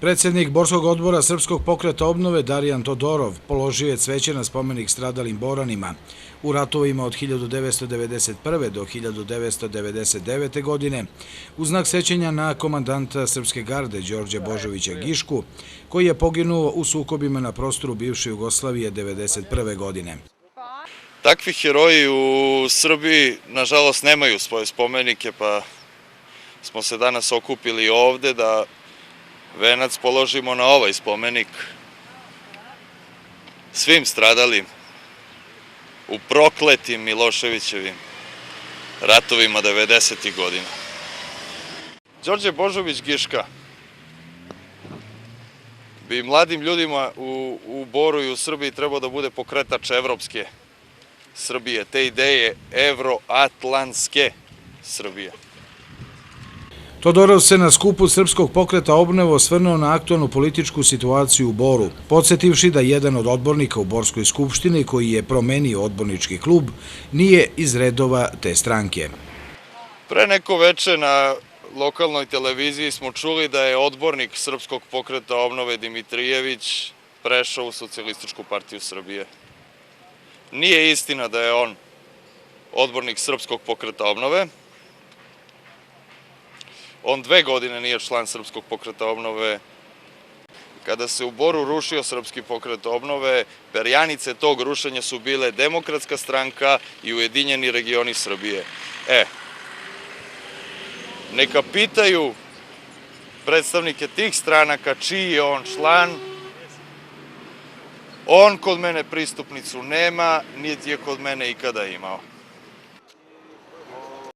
Predsjednik Borskog odbora Srpskog pokreta obnove Darijan Todorov položio je cveće na spomenik stradalim Boranima u ratovima od 1991. do 1999. godine u znak sećanja na komandanta Srpske garde Đorđa Božovića Gišku, koji je poginuo u sukobima na prostoru bivše Jugoslavije 1991. godine. Takvi heroji u Srbiji, nažalost, nemaju svoje spomenike, pa smo se danas okupili ovde da venac položimo na ovaj spomenik svim stradalim u prokletim Miloševićevim ratovima 90. godina. Đorđe Božović Giška bi mladim ljudima u Boru i u Srbiji trebao da bude pokretač evropske Srbije, te ideje evroatlantske Srbije. Todorov se na skupu Srpskog pokreta obnove osvrnuo na aktualnu političku situaciju u Boru, podsjetivši da jedan od odbornika u Borskoj skupštini, koji je promenio odbornički klub, nije iz redova te stranke. Pre neko veče na lokalnoj televiziji smo čuli da je odbornik Srpskog pokreta obnove Dimitrijević prešao u Socijalističku partiju Srbije. Nije istina da je on odbornik Srpskog pokreta obnove. On 2 godine nije član Srpskog pokreta obnove. Kada se u Boru rušio Srpski pokret obnove, perjanice tog rušenja su bile Demokratska stranka i Ujedinjeni regioni Srbije. Neka pitaju predstavnike tih stranaka čiji je on član. On kod mene pristupnicu nema, niti je kod mene ikada imao.